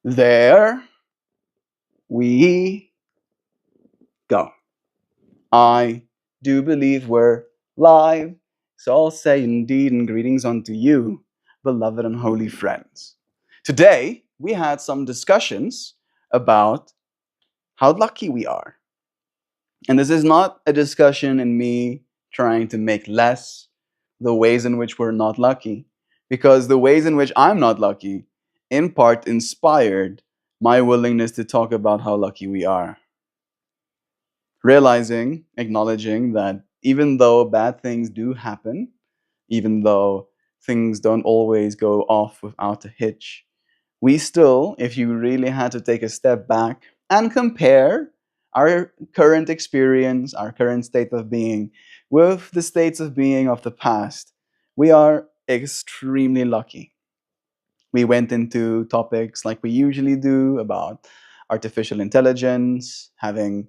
There we go. I do believe we're live, so I'll say indeed and greetings unto you, beloved and holy friends. Today, we had some discussions about how lucky we are. And this is not a discussion in me trying to make less the ways in which we're not lucky, because the ways in which I'm not lucky, in part, inspired my willingness to talk about how lucky we are. Realizing, acknowledging that even though bad things do happen, even though things don't always go off without a hitch, we still, if you really had to take a step back and compare our current experience, our current state of being, with the states of being of the past, we are extremely lucky. We went into topics like we usually do about artificial intelligence, having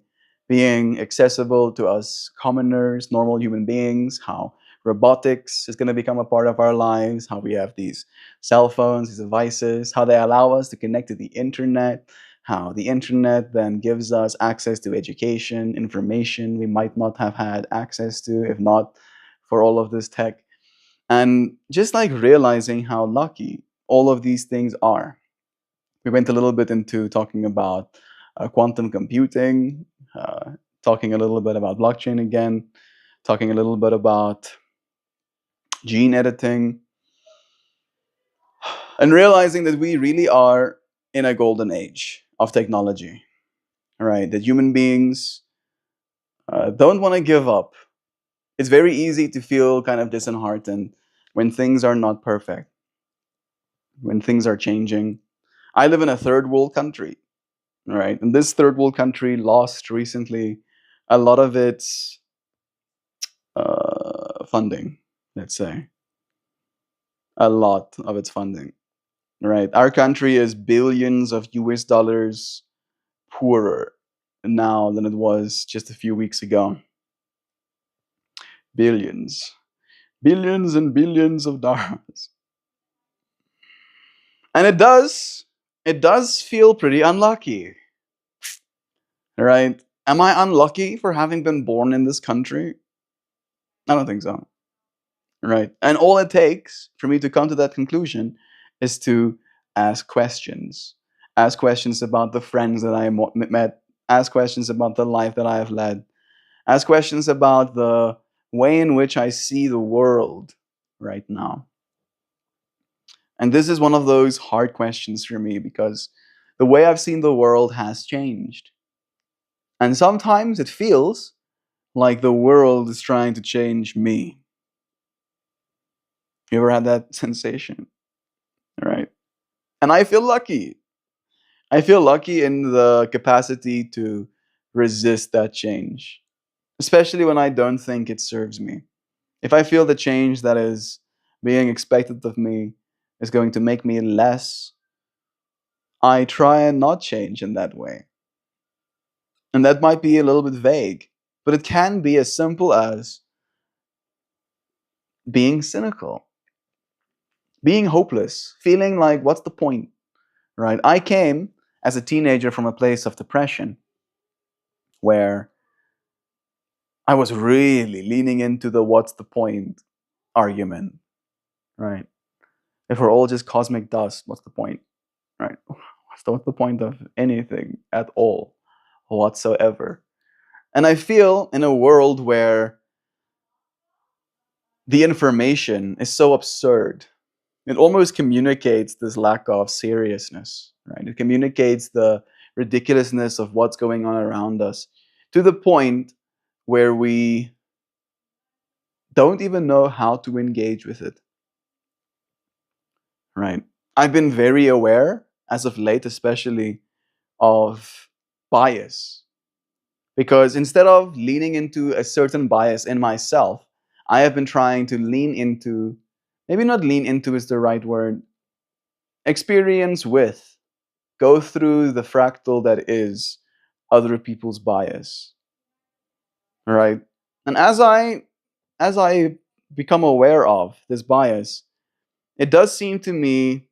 being accessible to us commoners, normal human beings, how robotics is going to become a part of our lives, how we have these cell phones, these devices, how they allow us to connect to the internet, how the internet then gives us access to education, information we might not have had access to if not for all of this tech. And just like realizing how lucky all of these things are. We went a little bit into talking about quantum computing, talking a little bit about blockchain again, talking a little bit about gene editing, and realizing that we really are in a golden age of technology, right? That human beings don't want to give up. It's very easy to feel kind of disheartened when things are not perfect, when things are changing. I live in a third world country, right? And this third world country lost recently a lot of its funding, let's say, a lot of its funding, right? Our country is billions of US dollars poorer now than it was just a few weeks ago. Billions, billions and billions of dollars. And it does feel pretty unlucky, right? Am I unlucky for having been born in this country? I don't think so. Right. And all it takes for me to come to that conclusion is to ask questions. Ask questions about the friends that I met. Ask questions about the life that I have led. Ask questions about the way in which I see the world right now. And this is one of those hard questions for me because the way I've seen the world has changed. And sometimes it feels like the world is trying to change me. You ever had that sensation? Right. And I feel lucky. I feel lucky in the capacity to resist that change, especially when I don't think it serves me. If I feel the change that is being expected of me is going to make me less, I try and not change in that way. And that might be a little bit vague, but it can be as simple as being cynical, being hopeless, feeling like, what's the point? Right? I came as a teenager from a place of depression where I was really leaning into the what's the point argument, right? If we're all just cosmic dust, what's the point, right? What's the point of anything at all whatsoever? And I feel in a world where the information is so absurd, it almost communicates this lack of seriousness, right? It communicates the ridiculousness of what's going on around us to the point where we don't even know how to engage with it. Right. I've been very aware as of late, especially of bias. Because instead of leaning into a certain bias in myself, I have been trying to lean into, maybe not lean into is the right word, experience with, go through the fractal that is other people's bias. Right. And as I become aware of this bias, it does seem to me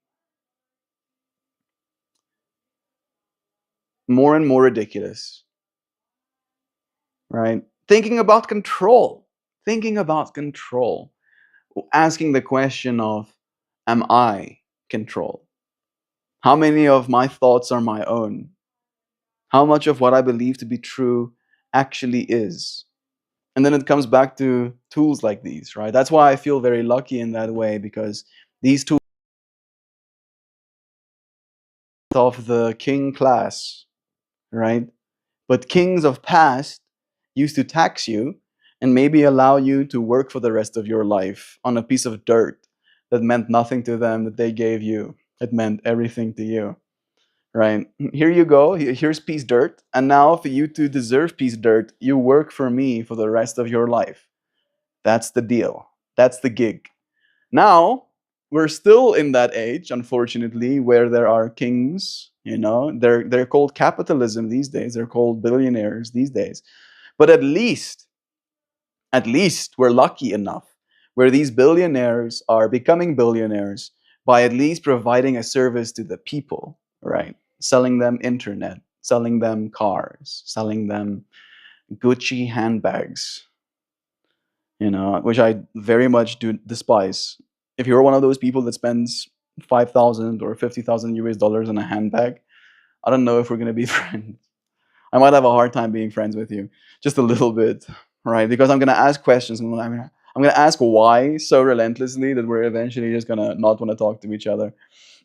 more and more ridiculous, right? Thinking about control, thinking about control, asking the question of, am I control? How many of my thoughts are my own? How much of what I believe to be true actually is? And then it comes back to tools like these, right? That's why I feel very lucky in that way, because these tools of the king class, right? But kings of past used to tax you and maybe allow you to work for the rest of your life on a piece of dirt that meant nothing to them, that they gave you. It meant everything to you, right? Here you go. Here's piece dirt. And now, for you to deserve piece dirt, you work for me for the rest of your life. That's the deal. That's the gig. Now, we're still in that age, unfortunately, where there are kings. They're called capitalism these days. They're called billionaires these days. But at least we're lucky enough where these billionaires are becoming billionaires by at least providing a service to the people, right? Selling them internet, selling them cars, selling them Gucci handbags, which I very much do despise. If you're one of those people that spends 5,000 or 50,000 US dollars on a handbag, I don't know if we're going to be friends. I might have a hard time being friends with you, just a little bit, right? Because I'm going to ask questions. I'm going to ask why so relentlessly that we're eventually just going to not want to talk to each other.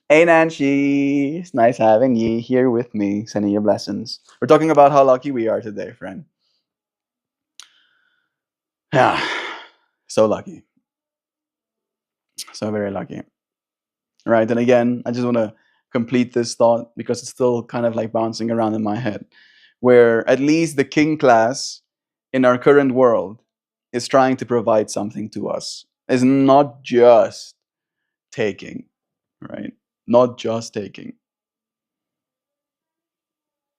Hey, Nancy. It's nice having you here with me, sending you blessings. We're talking about how lucky we are today, friend. Yeah, so lucky. So very lucky. Right. And again, I just want to complete this thought because it's still kind of like bouncing around in my head, where at least the king class in our current world is trying to provide something to us, is not just taking, right? Not just taking.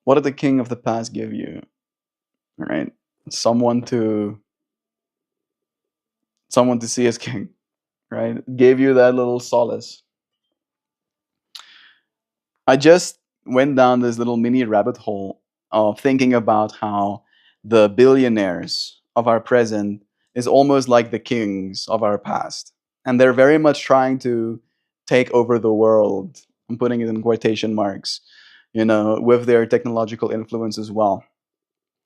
What did the king of the past give you, right? Someone to someone to see as king, right? Gave you that little solace. I just went down this little mini rabbit hole of thinking about how the billionaires of our present is almost like the kings of our past. And they're very much trying to take over the world. I'm putting it in quotation marks, with their technological influence as well.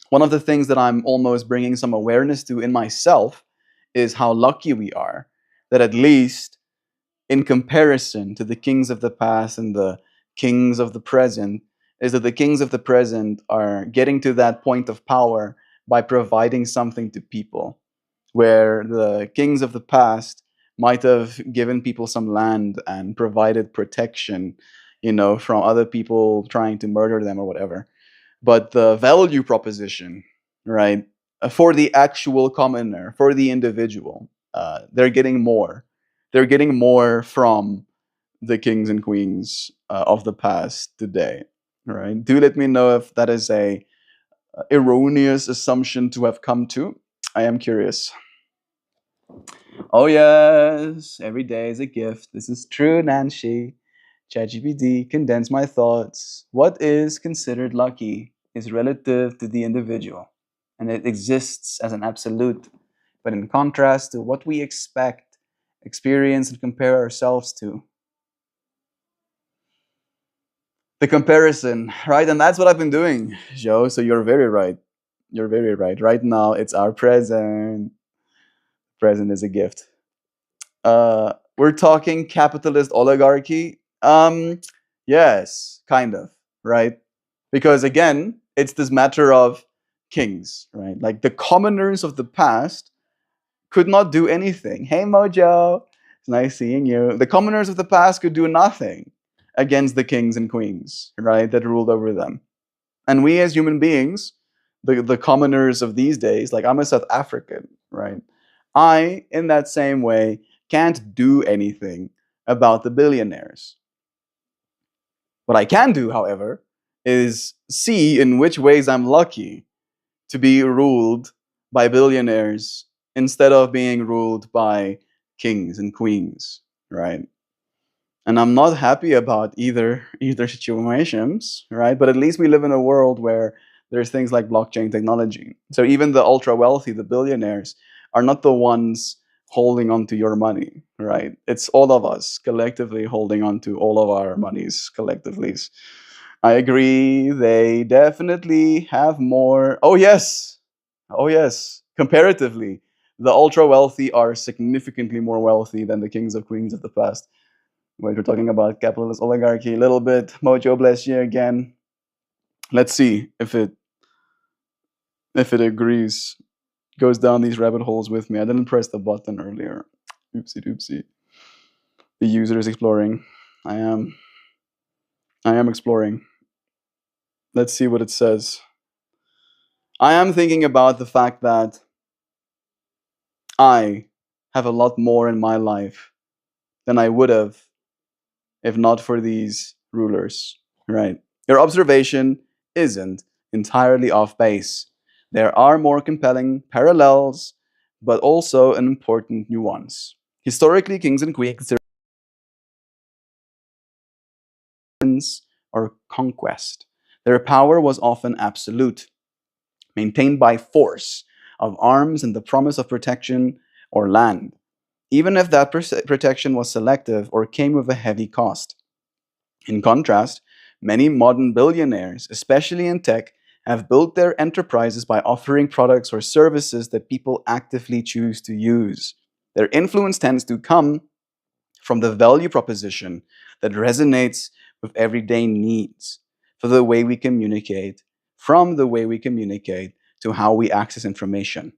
One of the things that I'm almost bringing some awareness to in myself is how lucky we are that at least in comparison to the kings of the past and the kings of the present, is that the kings of the present are getting to that point of power by providing something to people, where the kings of the past might have given people some land and provided protection, from other people trying to murder them or whatever. But the value proposition, right, for the actual commoner, for the individual, they're getting more. They're getting more from the kings and queens of the past today, right? Do let me know if that is a erroneous assumption to have come to. I am curious. Oh yes, every day is a gift. This is true, Nancy. ChatGPT condense my thoughts. What is considered lucky is relative to the individual, and it exists as an absolute, but in contrast to what we expect, experience, and compare ourselves to. The comparison, right? And that's what I've been doing, Joe. So you're very right. You're very right. Right now, it's our present. Present is a gift. We're talking capitalist oligarchy. Yes, kind of, right? Because again, it's this matter of kings, right? Like the commoners of the past could not do anything. Hey, Mojo, it's nice seeing you. The commoners of the past could do nothing against the kings and queens, right, that ruled over them. And we as human beings, the commoners of these days, like I'm a South African, right? I, in that same way, can't do anything about the billionaires. What I can do, however, is see in which ways I'm lucky to be ruled by billionaires instead of being ruled by kings and queens, right? And I'm not happy about either situations, right? But at least we live in a world where there's things like blockchain technology. So even the ultra wealthy, the billionaires, are not the ones holding on to your money, right? It's all of us collectively holding on to all of our monies collectively. I agree. They definitely have more. Oh yes, oh yes. Comparatively, the ultra wealthy are significantly more wealthy than the kings of queens of the past. Wait, we're talking about capitalist oligarchy a little bit. Mojo, bless you again. Let's see if it agrees, goes down these rabbit holes with me. I didn't press the button earlier. Oopsie doopsie. The user is exploring. I am. I am exploring. Let's see what it says. I am thinking about the fact that I have a lot more in my life than I would have if not for these rulers, right? Your observation isn't entirely off base. There are more compelling parallels, but also an important nuance. Historically, kings and queens or conquest. Their power was often absolute, maintained by force of arms and the promise of protection or land, even if that protection was selective or came with a heavy cost. In contrast, many modern billionaires, especially in tech, have built their enterprises by offering products or services that people actively choose to use. Their influence tends to come from the value proposition that resonates with everyday needs, for the way we communicate, from the way we communicate to how we access information.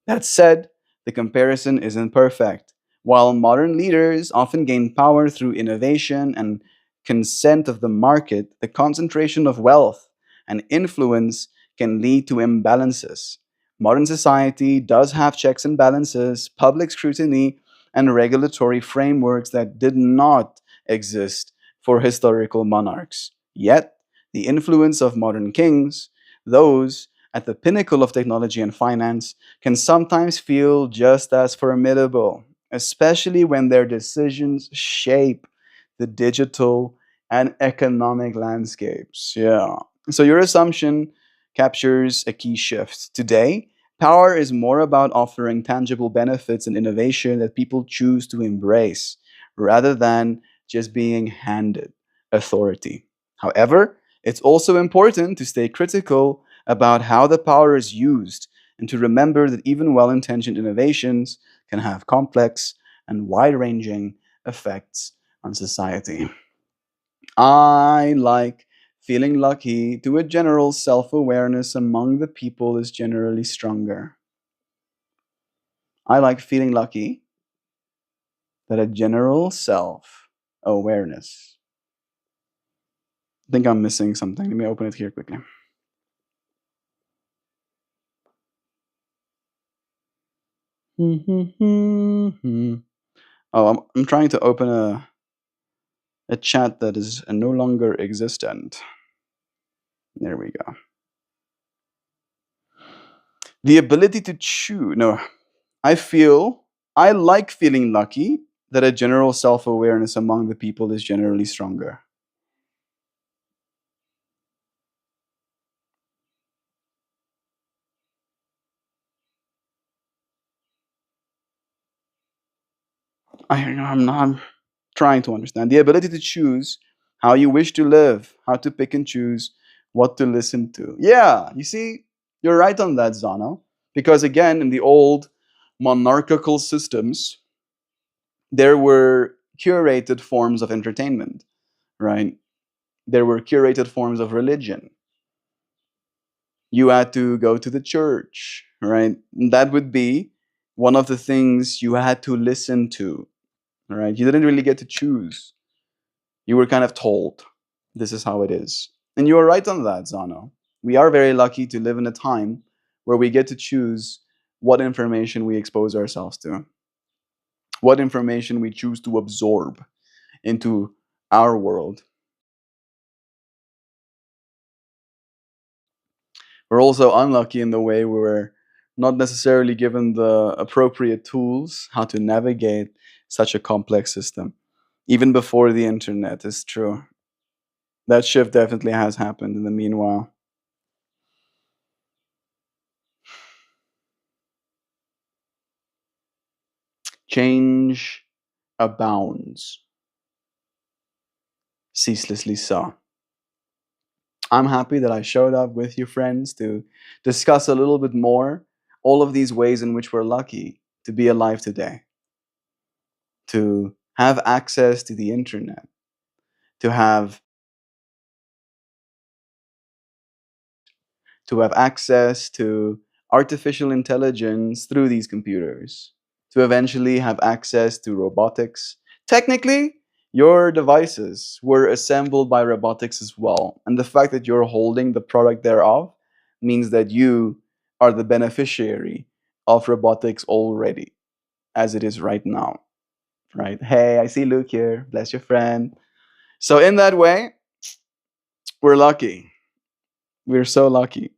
That said, the comparison isn't perfect. While modern leaders often gain power through innovation and consent of the market, the concentration of wealth and influence can lead to imbalances. Modern society does have checks and balances, public scrutiny, and regulatory frameworks that did not exist for historical monarchs. Yet, the influence of modern kings, those at the pinnacle of technology and finance, can sometimes feel just as formidable, especially when their decisions shape the digital and economic landscapes. Yeah. So your assumption captures a key shift. Today, power is more about offering tangible benefits and innovation that people choose to embrace rather than just being handed authority. However, it's also important to stay critical about how the power is used and to remember that even well intentioned innovations can have complex and wide ranging effects on society. I like feeling lucky to a general self awareness among the people is generally stronger. I like feeling lucky that a general self awareness. I think I'm missing something. Let me open it here quickly. Oh, I'm trying to open a chat that is no longer existent. There we go. The ability to choose. No, I feel, I like feeling lucky that a general self awareness among the people is generally stronger. I'm trying to understand. The ability to choose how you wish to live, how to pick and choose what to listen to. Yeah, you see, you're right on that, Zana. Because again, in the old monarchical systems, there were curated forms of entertainment, right? There were curated forms of religion. You had to go to the church, right? That would be one of the things you had to listen to, right? You didn't really get to choose. You were kind of told this is how it is. And you are right on that, Zano. We are very lucky to live in a time where we get to choose what information we expose ourselves to, what information we choose to absorb into our world. We're also unlucky in the way we were not necessarily given the appropriate tools how to navigate such a complex system. even before the internet, is true. That shift definitely has happened in the meanwhile. Change abounds, ceaselessly so. I'm happy that I showed up with you, friends, to discuss a little bit more all of these ways in which we're lucky to be alive today, to have access to the internet, to have access to artificial intelligence through these computers, to eventually have access to robotics. Technically, your devices were assembled by robotics as well. And the fact that you're holding the product thereof means that you are the beneficiary of robotics already, as it is right now. Right? Hey, I see Luke here. Bless your friend. So, in that way, we're lucky. We're so lucky.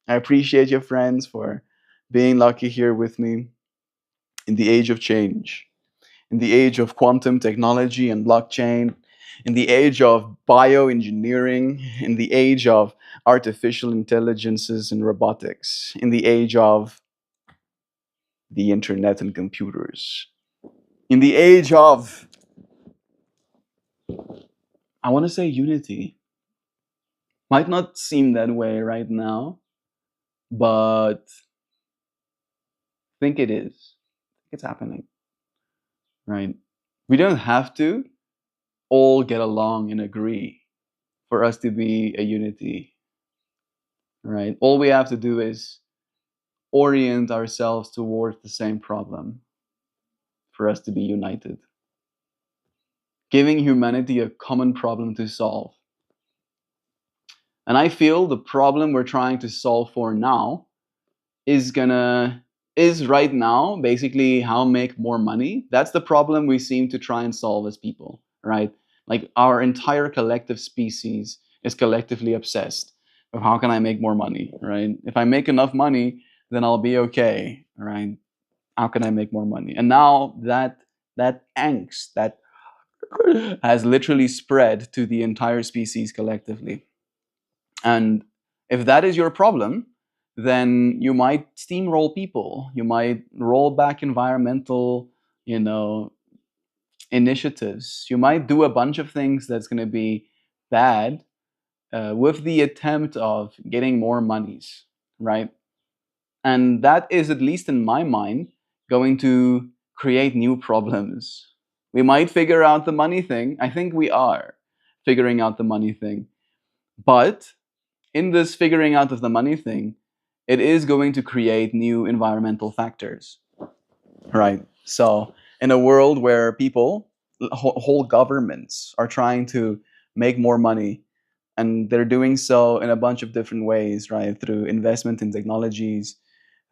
I appreciate your friends for being lucky here with me in the age of change, in the age of quantum technology and blockchain, in the age of bioengineering, in the age of artificial intelligences and robotics, in the age of the internet and computers, in the age of, I want to say, unity. Might not seem that way right now, but think it is. It's happening, right? We don't have to all get along and agree for us to be a unity, right? All we have to do is orient ourselves towards the same problem for us to be united, giving humanity a common problem to solve. And I feel the problem we're trying to solve for now is gonna is right now basically how make more money. That's the problem we seem to try and solve as people, right? Like our entire collective species is collectively obsessed with how can I make more money, right? If I make enough money, then I'll be okay, right? How can I make more money? And now that angst that has literally spread to the entire species collectively. And if that is your problem, then you might steamroll people. You might roll back environmental, you know, initiatives. You might do a bunch of things that's going to be bad with the attempt of getting more monies, right? And that is, at least in my mind, going to create new problems. We might figure out the money thing. I think we are figuring out the money thing. But in this figuring out of the money thing, it is going to create new environmental factors, right? So, in a world where people, whole governments, are trying to make more money, and they're doing so in a bunch of different ways, right? Through investment in technologies,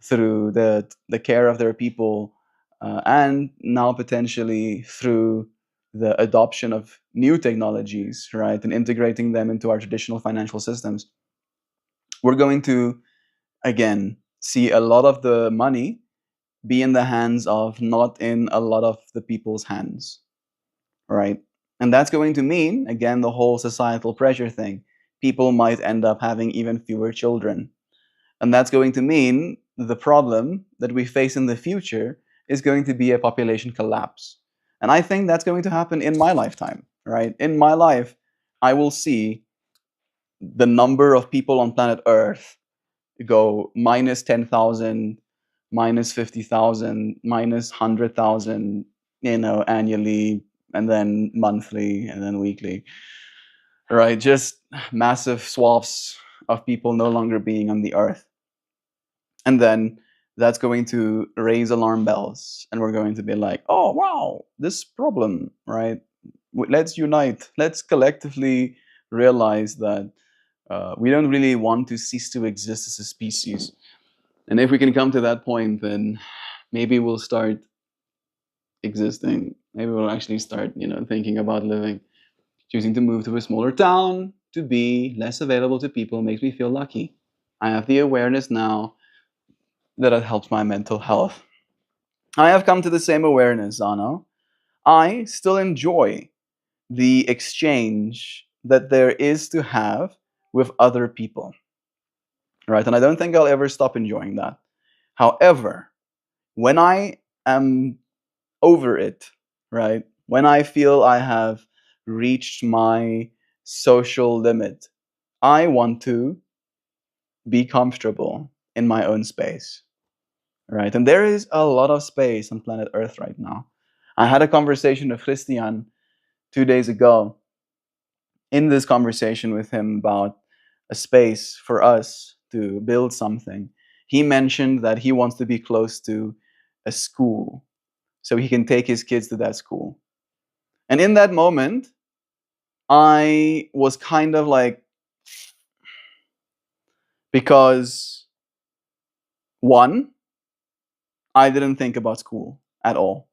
through the care of their people, and now potentially through the adoption of new technologies, right, and integrating them into our traditional financial systems, we're going to again see a lot of the money be in the hands of not in a lot of the people's hands, right? And that's going to mean, again, the whole societal pressure thing. People might end up having even fewer children. And that's going to mean the problem that we face in the future is going to be a population collapse. And I think that's going to happen in my lifetime, right? In my life, I will see the number of people on planet Earth go minus 10,000, minus 50,000, minus 100,000, annually, and then monthly, and then weekly, right? Just massive swaths of people no longer being on the earth. And then that's going to raise alarm bells, and we're going to be like, oh, wow, this problem, right? Let's unite. Let's collectively realize that we don't really want to cease to exist as a species. And if we can come to that point, then maybe we'll start existing. Maybe we'll actually start, thinking about living. Choosing to move to a smaller town to be less available to people makes me feel lucky. I have the awareness now that it helps my mental health. I have come to the same awareness, Zano. I still enjoy the exchange that there is to have with other people, right? And I don't think I'll ever stop enjoying that. However, when I am over it, right? When I feel I have reached my social limit, I want to be comfortable in my own space, right? And there is a lot of space on planet Earth right now. I had a conversation with Christian 2 days ago. In this conversation with him about a space for us to build something, he mentioned that he wants to be close to a school so he can take his kids to that school. And in that moment, I was kind of like, because one, I didn't think about school at all,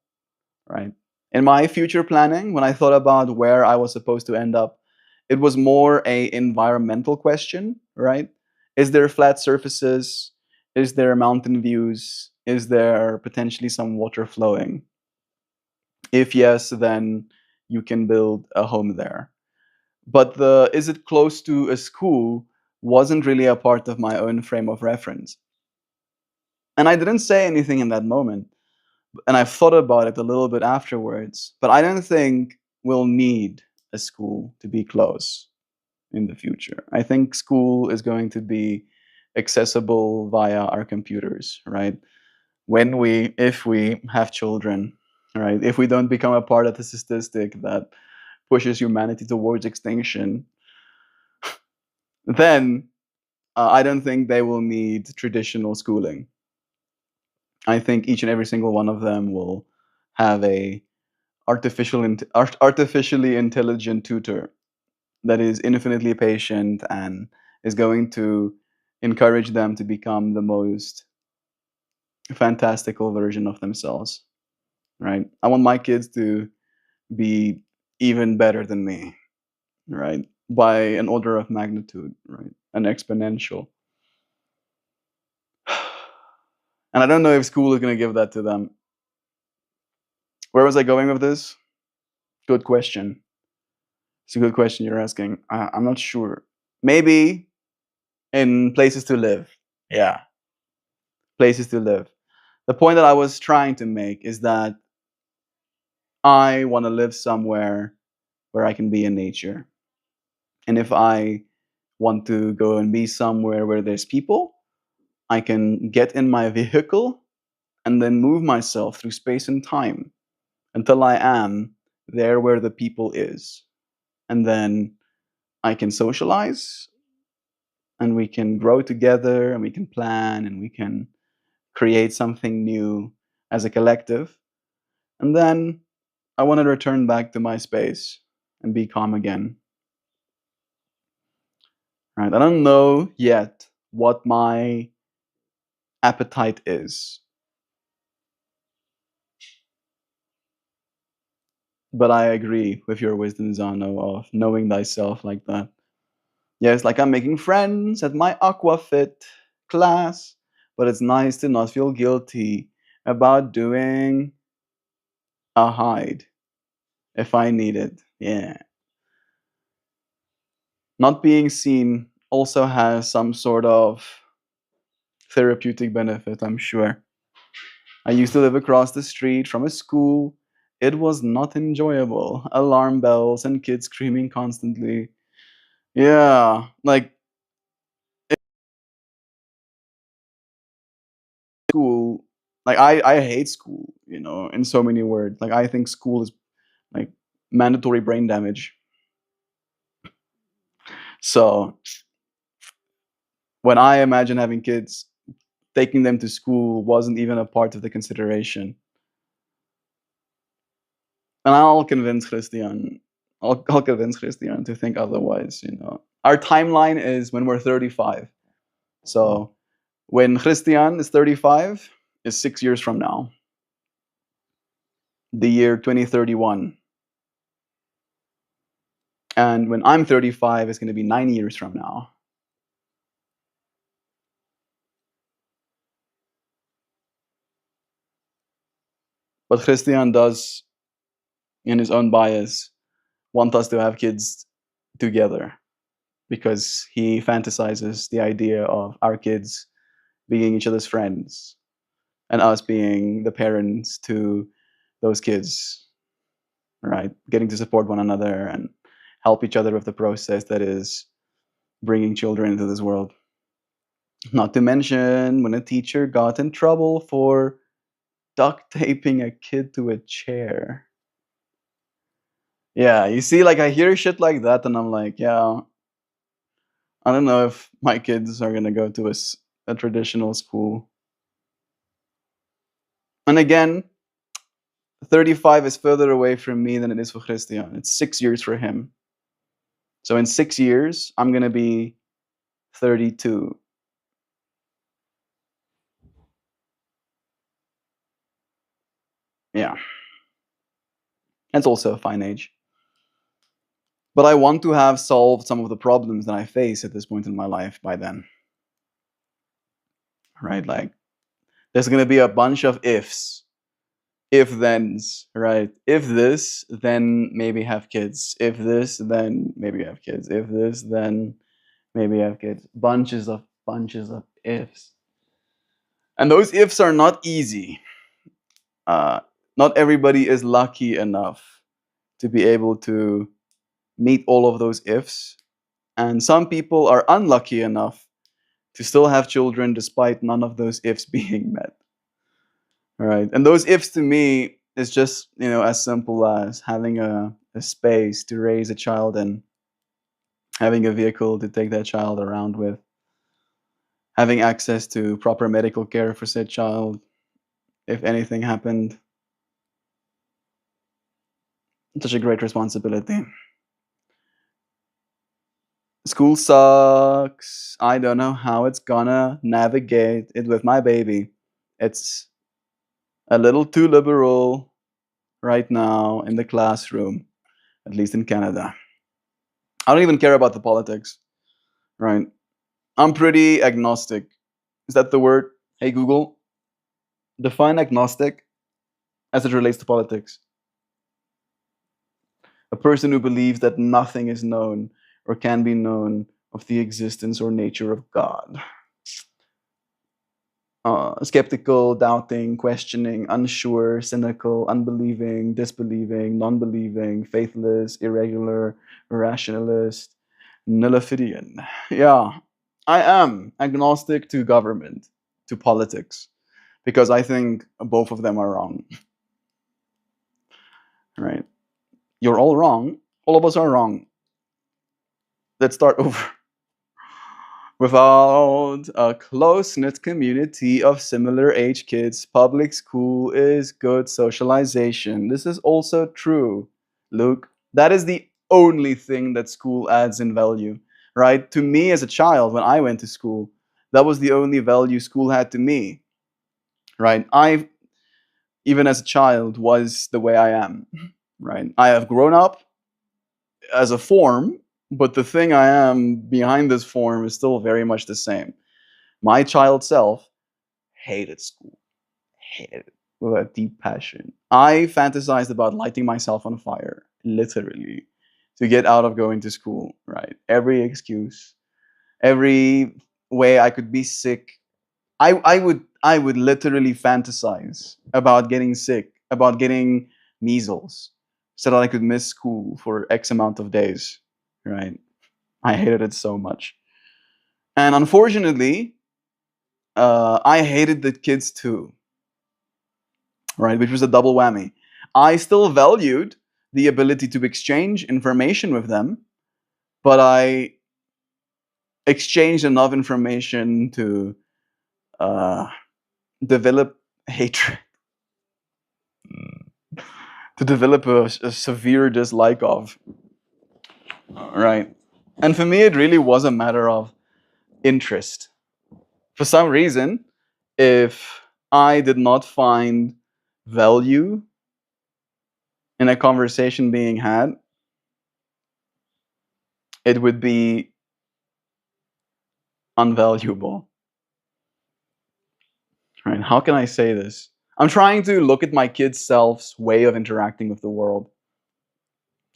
right? In my future planning, when I thought about where I was supposed to end up, it was more a environmental question, right? Is there flat surfaces? Is there mountain views? Is there potentially some water flowing? If yes, then you can build a home there. But the is it close to a school wasn't really a part of my own frame of reference. And I didn't say anything in that moment. And I thought about it a little bit afterwards. But I don't think we'll need a school to be close in the future. I think school is going to be accessible via our computers, right? If we have children, right? If we don't become a part of the statistic that pushes humanity towards extinction, then I don't think they will need traditional schooling. I think each and every single one of them will have a artificially intelligent tutor that is infinitely patient and is going to encourage them to become the most fantastical version of themselves, right? I want my kids to be even better than me, right? By an order of magnitude, right? An exponential. And I don't know if school is going to give that to them. Where was I going with this? Good question. It's a good question you're asking. I'm not sure. Maybe in places to live. Yeah, places to live. The point that I was trying to make is that I want to live somewhere where I can be in nature. And if I want to go and be somewhere where there's people, I can get in my vehicle and then move myself through space and time until I am there where the people is. And then I can socialize and we can grow together and we can plan and we can create something new as a collective. And then I want to return back to my space and be calm again. Right? I don't know yet what my appetite is, but I agree with your wisdom, Zano, of knowing thyself like that. Yes, like I'm making friends at my aquafit class, but it's nice to not feel guilty about doing a hide if I need it. Yeah. Not being seen also has some sort of therapeutic benefit, I'm sure. I used to live across the street from a school. It was not enjoyable. Alarm bells and kids screaming constantly. Yeah, like school, like I hate school, in so many words. Like I think school is like mandatory brain damage. So when I imagine having kids, taking them to school wasn't even a part of the consideration. And I'll convince Christian to think otherwise. Our timeline is when we're 35. So when Christian is 35 is 6 years from now, the year 2031. And when I'm 35 is going to be 9 years from now. But Christian does in his own bias, want us to have kids together because he fantasizes the idea of our kids being each other's friends and us being the parents to those kids, right? Getting to support one another and help each other with the process that is bringing children into this world. Not to mention when a teacher got in trouble for duct taping a kid to a chair. Yeah, you see, like I hear shit like that, and I'm like, yeah, I don't know if my kids are gonna go to a traditional school. And again, 35 is further away from me than it is for Christian. It's 6 years for him. So in 6 years, I'm gonna be 32. Yeah, that's also a fine age. But I want to have solved some of the problems that I face at this point in my life by then, right? Like, there's gonna be a bunch of ifs, if thens, right? If this, then maybe have kids. If this, then maybe have kids. If this, then maybe have kids. Bunches of ifs. And those ifs are not easy. Uh, Not everybody is lucky enough to be able to meet all of those ifs. And some people are unlucky enough to still have children despite none of those ifs being met. Right. And those ifs to me is just, as simple as having a space to raise a child in, having a vehicle to take that child around with, having access to proper medical care for said child if anything happened. Such a great responsibility. School sucks. I don't know how it's gonna navigate it with my baby. It's a little too liberal right now in the classroom, at least in Canada. I don't even care about the politics, right? I'm pretty agnostic. Is that the word? Hey Google, define agnostic as it relates to politics. A person who believes that nothing is known or can be known of the existence or nature of God. Skeptical, doubting, questioning, unsure, cynical, unbelieving, disbelieving, non believing, faithless, irregular, irrationalist, nullifidian. Yeah, I am agnostic to government, to politics, because I think both of them are wrong. Right? You're all wrong. All of us are wrong. Let's start over. Without a close knit community of similar age kids, public school is good socialization. This is also true, Luke. That is the only thing that school adds in value, right? To me as a child, when I went to school, that was the only value school had to me, right? I, even as a child, was the way I am, right? I have grown up as a form, but the thing I am behind this form is still very much the same. My child self hated school, hated it with a deep passion. I fantasized about lighting myself on fire, literally, to get out of going to school, right? Every excuse, every way I could be sick. I would literally fantasize about getting sick, about getting measles, so that I could miss school for X amount of days, right? I hated it so much. And unfortunately, I hated the kids too, right? Which was a double whammy. I still valued the ability to exchange information with them, but I exchanged enough information to uh, develop hatred, to develop a severe dislike of, right? And for me, it really was a matter of interest. For some reason, if I did not find value in a conversation being had, it would be unvaluable. Right? How can I say this? I'm trying to look at my kid's self's way of interacting with the world.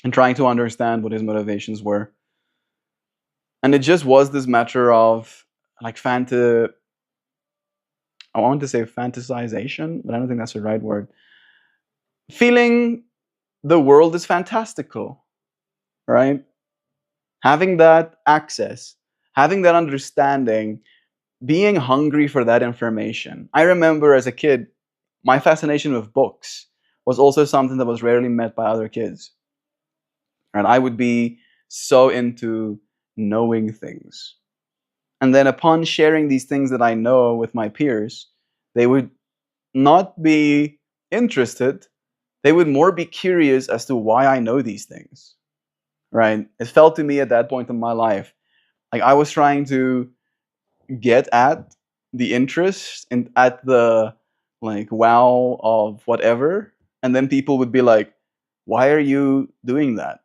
and trying to understand what his motivations were. And it just was this matter of like I want to say fantasization, but I don't think that's the right word. Feeling the world is fantastical, right? Having that access, having that understanding, being hungry for that information. I remember as a kid, my fascination with books was also something that was rarely met by other kids. And I would be so into knowing things. And then upon sharing these things that I know with my peers, they would not be interested. They would more be curious as to why I know these things. Right? It felt to me at that point in my life like I was trying to get at the interest and at the like wow of whatever, and then people would be like, why are you doing that?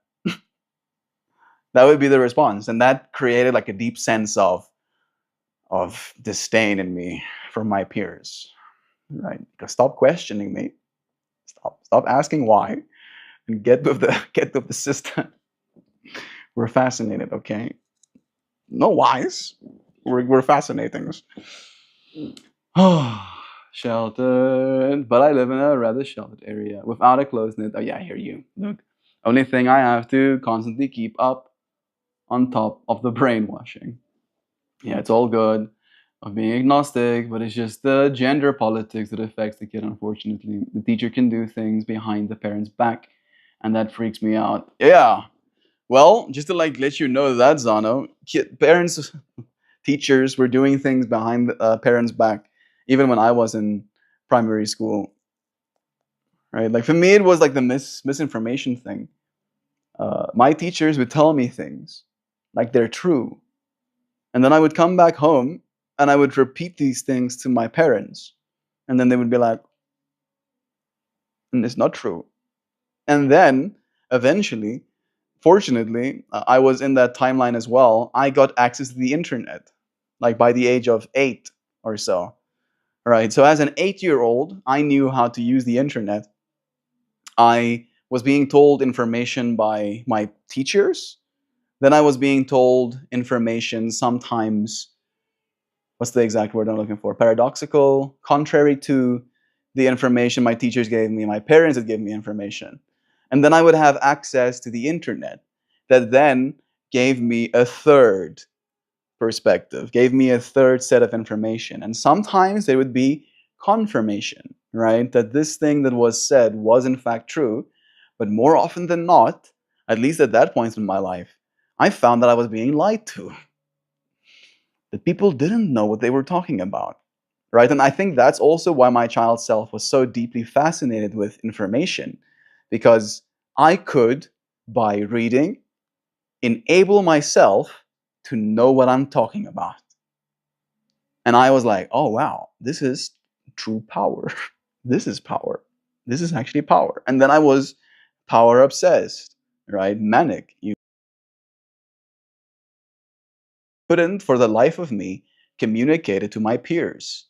That would be the response, and that created like a deep sense of disdain in me from my peers, right? Because stop questioning me, stop asking why, and get with the get with the system. We're fascinated, okay? No whys. We're fascinating. Sheltered, but I live in a rather sheltered area without a close knit. Oh yeah, I hear you. Look, only thing I have to constantly keep up on top of the brainwashing. Yeah, it's all good of being agnostic, but it's just the gender politics that affects the kid. Unfortunately, the teacher can do things behind the parent's back, and that freaks me out. Yeah. Well, just to like let you know that Zano, parents teachers were doing things behind parents' back, even when I was in primary school. Right? Like for me, it was like the misinformation thing. My teachers would tell me things like they're true, and then I would come back home and I would repeat these things to my parents, and then they would be like, "It's not true." And then eventually, fortunately, I was in that timeline as well. I got access to the internet, like by the age of 8 or so. Right. So as an 8-year-old, I knew how to use the internet. I was being told information by my teachers. Then I was being told information sometimes, what's the exact word I'm looking for? Paradoxical, contrary to the information my teachers gave me, my parents had given me information. And then I would have access to the internet that then gave me a third perspective, gave me a third set of information. And sometimes there would be confirmation, right? That this thing that was said was in fact true. But more often than not, at least at that point in my life, I found that I was being lied to, that people didn't know what they were talking about, right? And I think that's also why my child self was so deeply fascinated with information, because I could, by reading, enable myself to know what I'm talking about. And I was like, oh, wow, this is true power. This is power. This is actually power. And then I was power obsessed, right? Manic. You couldn't, for the life of me, communicate it to my peers,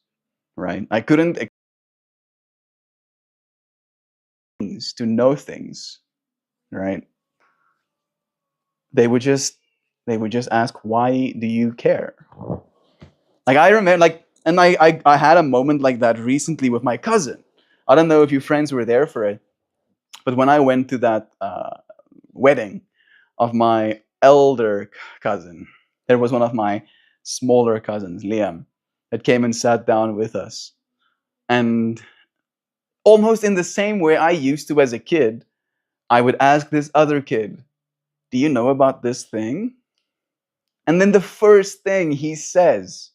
right? I couldn't to know things, right? They would just they would just ask, why do you care? Like I remember, like, and I had a moment like that recently with my cousin. I don't know if you friends were there for it, but when I went to that wedding of my elder cousin, there was one of my smaller cousins, Liam, that came and sat down with us. And almost in the same way I used to as a kid, I would ask this other kid, do you know about this thing? And then the first thing he says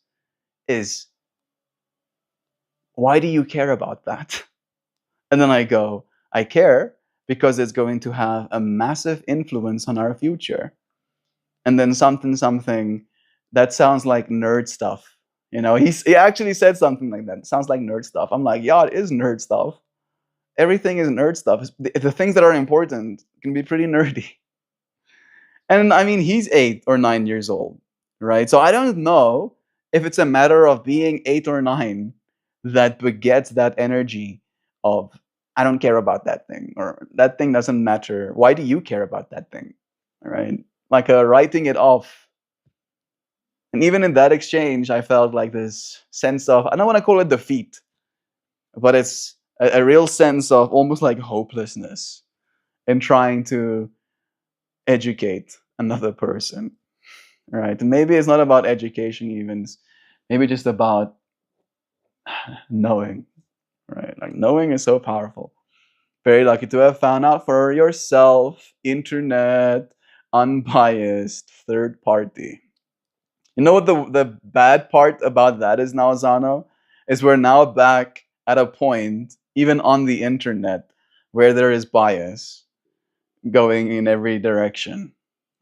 is, why do you care about that? And then I go, I care because it's going to have a massive influence on our future. And then something that sounds like nerd stuff. You know, he actually said something like that. It sounds like nerd stuff. I'm like, yeah, it is nerd stuff. Everything is nerd stuff. The things that are important can be pretty nerdy. And I mean, he's 8 or 9 years old, right? So I don't know if it's a matter of being 8 or 9 that begets that energy of I don't care about that thing, or that thing doesn't matter. Why do you care about that thing? Right? Like writing it off. And even in that exchange, I felt like this sense of, I don't want to call it defeat, but it's a real sense of almost like hopelessness in trying to educate another person. Right? And maybe it's not about education, even. It's maybe just about knowing. Right? Like knowing is so powerful. Very lucky to have found out for yourself, internet, unbiased, third party. You know what the bad part about that is now, Zano? Is we're now back at a point, even on the internet, where there is bias going in every direction.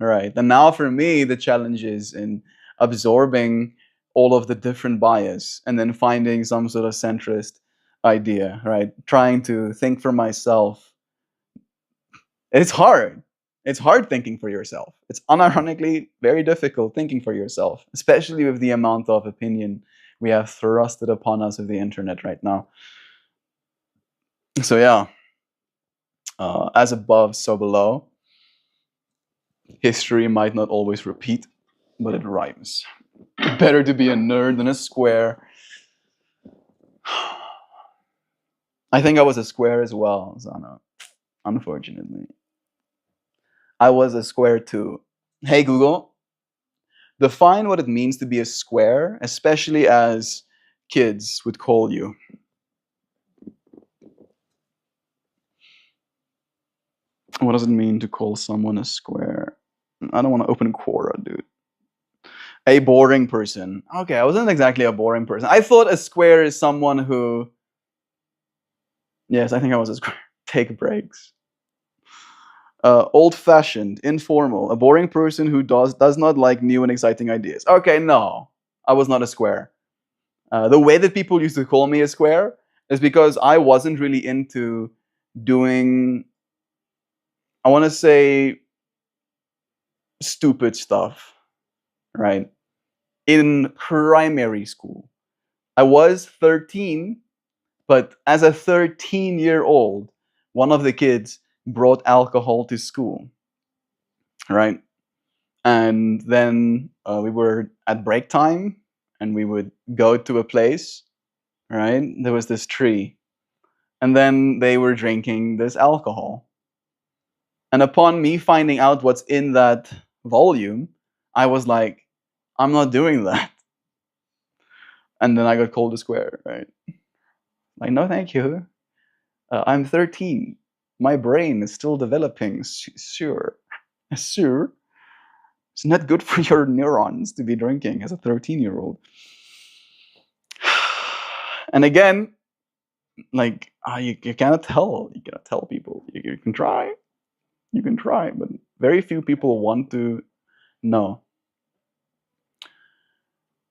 Right. And now for me, the challenge is in absorbing all of the different bias and then finding some sort of centrist idea, right? Trying to think for myself. It's hard. It's hard thinking for yourself. It's unironically very difficult thinking for yourself, especially with the amount of opinion we have thrusted upon us with the internet right now. So yeah, as above, so below. History might not always repeat, but it rhymes. Better to be a nerd than a square. I think I was a square as well, Zana. Unfortunately. I was a square too. Hey Google, define what it means to be a square, especially as kids would call you. What does it mean to call someone a square? I don't want to open Quora, dude. A boring person. Okay, I wasn't exactly a boring person. I thought a square is someone who. Yes, I think I was a square. Take breaks. Old-fashioned, informal, a boring person who does not like new and exciting ideas. Okay, no, I was not a square. The way that people used to call me a square is because I wasn't really into doing, I want to say, stupid stuff, right? In primary school. I was 13, but as a 13-year-old, one of the kids brought alcohol to school, right? And then we were at break time, and we would go to a place, right? There was this tree, and then they were drinking this alcohol. And upon me finding out what's in that volume, I was like, I'm not doing that. And then I got called a square, right? Like, no, thank you. I'm 13. My brain is still developing. Sure. Sure. It's not good for your neurons to be drinking as a 13-year-old. And again, like you cannot tell. You cannot tell people. You can try. You can try, but very few people want to know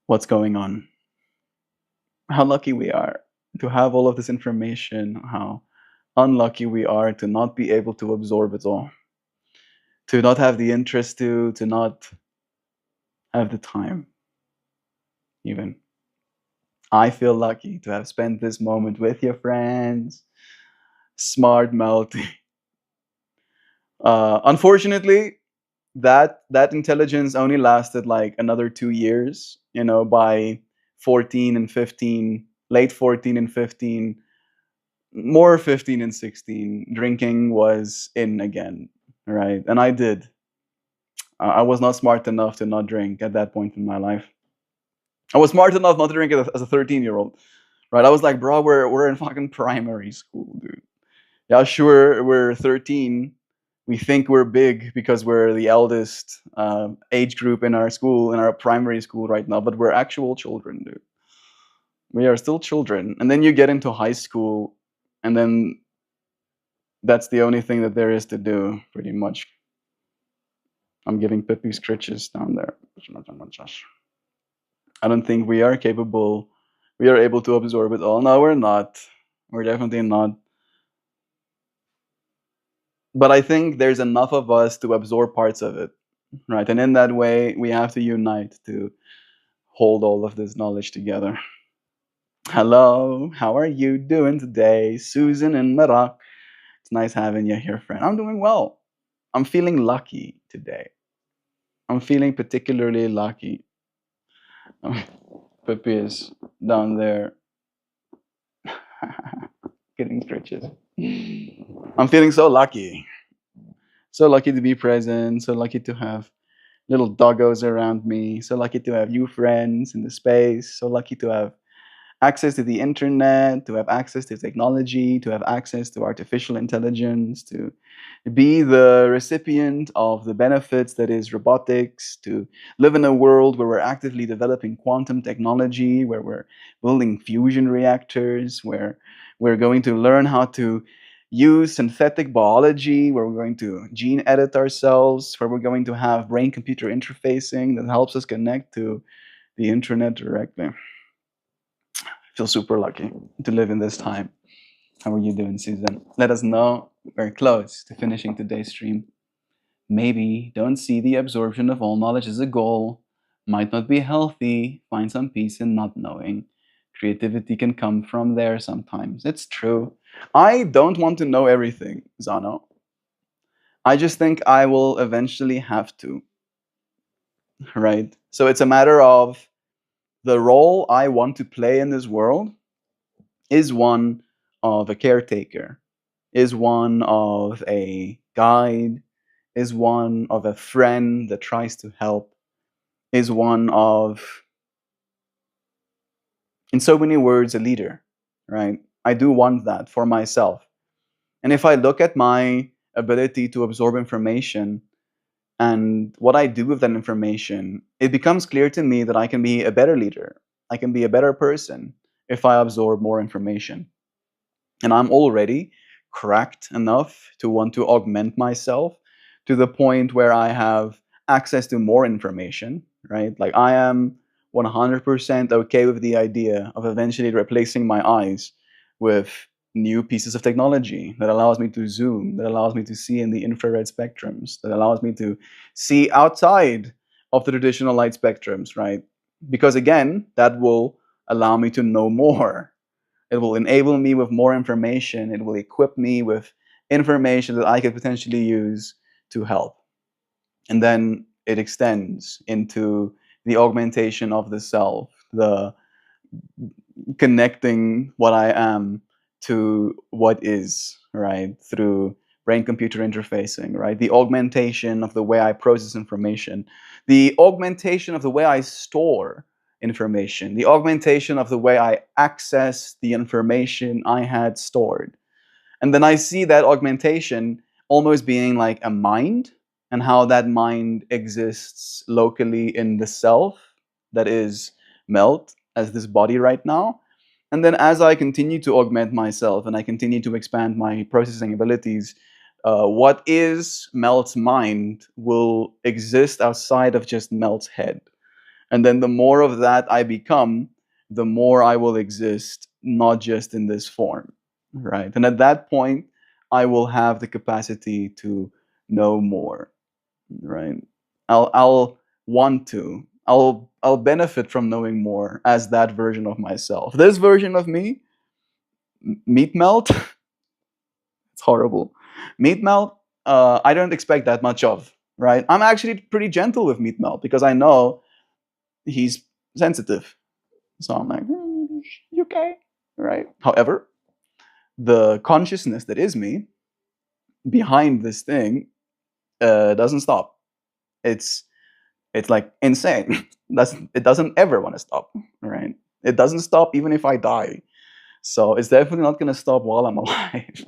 what's going on. How lucky we are to have all of this information. How unlucky we are to not be able to absorb it all. To not have the interest to not have the time, even. I feel lucky to have spent this moment with your friends. Smart Melty. Unfortunately, that intelligence only lasted like another 2 years. You know, by 14 and 15, late 14 and 15, more 15 and 16, drinking was in again, right? And I did. I was not smart enough to not drink at that point in my life. I was smart enough not to drink as a 13-year-old, right? I was like, bro, we're in fucking primary school, dude. Yeah, sure, we're 13. We think we're big because we're the eldest age group in our school, in our primary school right now, but we're actual children, dude. We are still children. And then you get into high school, and then that's the only thing that there is to do, pretty much. I'm giving Pippi scritches down there. I don't think we are capable, we are able to absorb it all. No, we're not. We're definitely not. But I think there's enough of us to absorb parts of it, right? And in that way, we have to unite to hold all of this knowledge together. Hello, how are you doing today? Susan and Marak. It's nice having you here, friend. I'm doing well. I'm feeling lucky today. I'm feeling particularly lucky. Pippi is down there getting stretches. I'm feeling so lucky. So lucky to be present. So lucky to have little doggos around me. So lucky to have you friends in the space. So lucky to have access to the internet, to have access to technology, to have access to artificial intelligence, to be the recipient of the benefits that is robotics, to live in a world where we're actively developing quantum technology, where we're building fusion reactors, where we're going to learn how to use synthetic biology, where we're going to gene edit ourselves, where we're going to have brain computer interfacing that helps us connect to the internet directly. Feel super lucky to live in this time. How are you doing, Susan? Let us know. We're close to finishing today's stream. Maybe don't see the absorption of all knowledge as a goal. Might not be healthy. Find some peace in not knowing. Creativity can come from there sometimes. It's true. I don't want to know everything, Zano. I just think I will eventually have to, right? So it's a matter of the role I want to play in this world is one of a caretaker, is one of a guide, is one of a friend that tries to help, is one of, in so many words, a leader, right? I do want that for myself. And if I look at my ability to absorb information and what I do with that information, it becomes clear to me that I can be a better leader. I can be a better person if I absorb more information. And I'm already cracked enough to want to augment myself to the point where I have access to more information, right? Like I am 100% okay with the idea of eventually replacing my eyes with new pieces of technology that allows me to zoom, that allows me to see in the infrared spectrums, that allows me to see outside of the traditional light spectrums, right? Because again, that will allow me to know more. It will enable me with more information. It will equip me with information that I could potentially use to help. And then it extends into the augmentation of the self, the connecting what I am to what is, right? Through brain computer interfacing, right? The augmentation of the way I process information, the augmentation of the way I store information, the augmentation of the way I access the information I had stored. And then I see that augmentation almost being like a mind, and how that mind exists locally in the self that is Melt as this body right now. And then as I continue to augment myself and I continue to expand my processing abilities, what is Melt's mind will exist outside of just Melt's head. And then the more of that I become, the more I will exist, not just in this form, right? And at that point, I will have the capacity to know more, right? I'll want to. I'll benefit from knowing more as that version of myself. This version of me, meat melt, it's horrible. Meat melt, I don't expect that much of, right? I'm actually pretty gentle with meat melt because I know he's sensitive. So I'm like, you okay? Right? However, the consciousness that is me behind this thing doesn't stop. It's it's like insane. It doesn't ever want to stop, right? It doesn't stop even if I die. So it's definitely not gonna stop while I'm alive.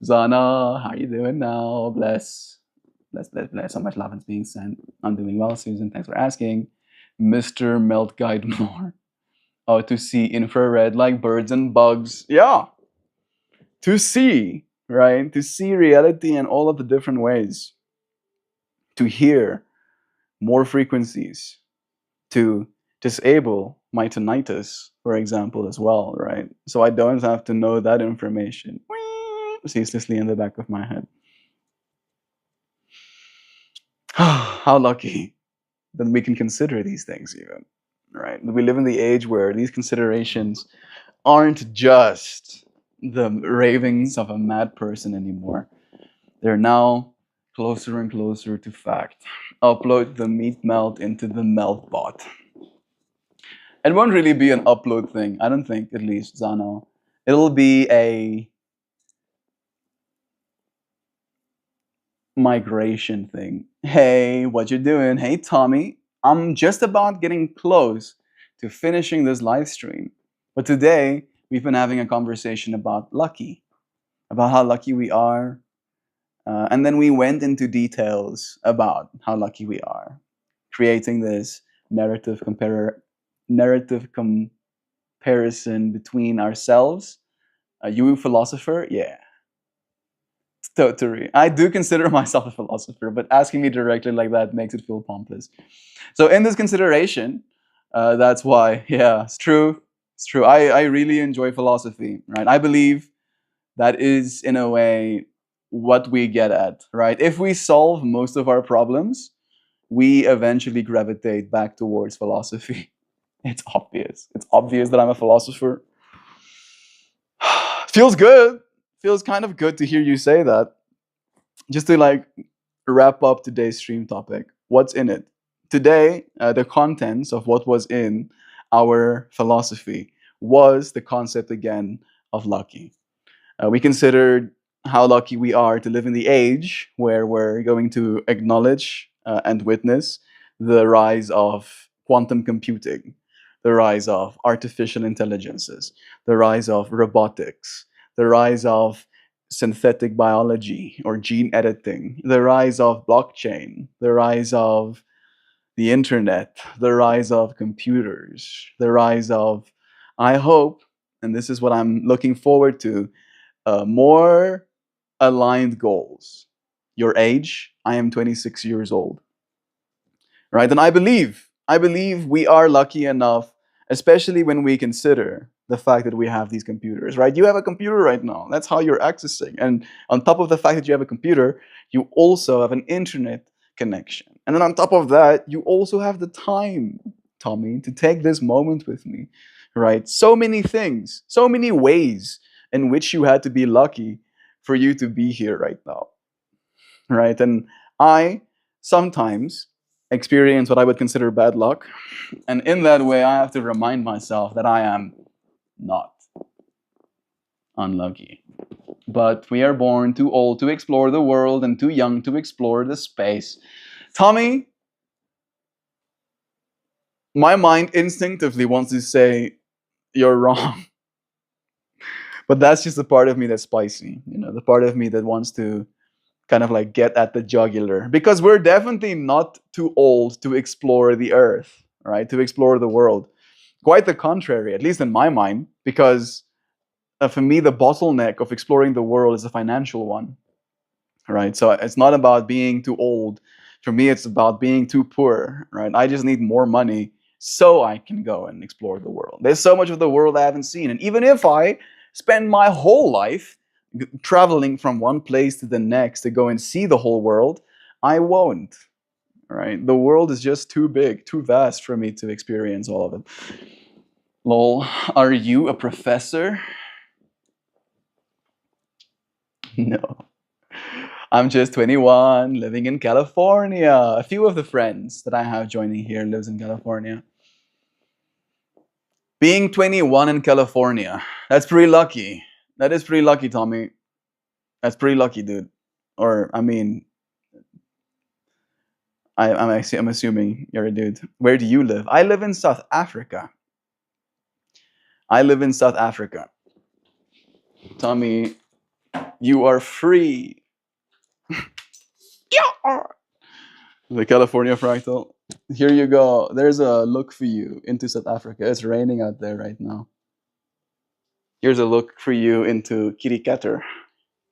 Zana, how you doing now? Bless. Bless. So much love is being sent. I'm doing well, Susan. Thanks for asking. Mr. Melt Guide More. Oh, to see infrared like birds and bugs. Yeah. To see, right? To see reality in all of the different ways. To hear more frequencies. To disable my tinnitus, for example, as well, right? So I don't have to know that information ceaselessly in the back of my head. How lucky that we can consider these things, even. right? We live in the age where these considerations aren't just the ravings of a mad person anymore. They're now closer and closer to fact. Upload the meat melt into the melt bot. It won't really be an upload thing, I don't think, at least, Zano. It'll be a migration thing. Hey, what you doing? Hey, Tommy. I'm just about getting close to finishing this live stream. But today, we've been having a conversation about lucky, about how lucky we are. And then we went into details about how lucky we are, creating this narrative comparison between ourselves. You philosopher, yeah, totally. I do consider myself a philosopher, but asking me directly like that makes it feel pompous. So in this consideration, that's why, yeah, it's true. It's true. I really enjoy philosophy, right? I believe that is, in a way, what we get at, right? If we solve most of our problems, we eventually gravitate back towards philosophy. It's obvious. It's obvious that I'm a philosopher. Feels good. Feels kind of good to hear you say that. Just to like wrap up today's stream topic, what's in it? Today, the contents of what was in our philosophy was the concept again of lucky. We considered how lucky we are to live in the age where we're going to acknowledge and witness the rise of quantum computing, the rise of artificial intelligences, the rise of robotics, the rise of synthetic biology or gene editing, the rise of blockchain, the rise of the internet, the rise of computers, the rise of, I hope, and this is what I'm looking forward to, more aligned goals. Your age, I am 26 years old, right? And I believe we are lucky enough, especially when we consider the fact that we have these computers, right? You have a computer right now. That's how you're accessing. And on top of the fact that you have a computer, you also have an internet connection. And then on top of that, you also have the time, Tommy, to take this moment with me, right? So many things, so many ways in which you had to be lucky for you to be here right now, right? And I sometimes experience what I would consider bad luck. And in that way, I have to remind myself that I am not unlucky. But we are born too old to explore the world and too young to explore the space. Tommy, my mind instinctively wants to say, you're wrong. But that's just the part of me that's spicy, the part of me that wants to kind of like get at the jugular, because we're definitely not too old to explore the earth, right? To explore the world. Quite the contrary, at least in my mind, because for me, the bottleneck of exploring the world is a financial one, right? So it's not about being too old. For me, it's about being too poor, right? I just need more money so I can go and explore the world. There's so much of the world I haven't seen. And even if I spend my whole life traveling from one place to the next to go and see the whole world, I won't, right? The world is just too big, too vast for me to experience all of it. Lol, are you a professor? No. I'm just 21, living in California. A few of the friends that I have joining here lives in California. Being 21 in California, that's pretty lucky. That is pretty lucky, Tommy. That's pretty lucky, dude. Or, I mean, I'm assuming you're a dude. Where do you live? I live in South Africa. I live in South Africa. Tommy, you are free. Yeah. The California fractal. Here you go. There's a look for you into South Africa. It's raining out there right now. Here's a look for you into Kirikater.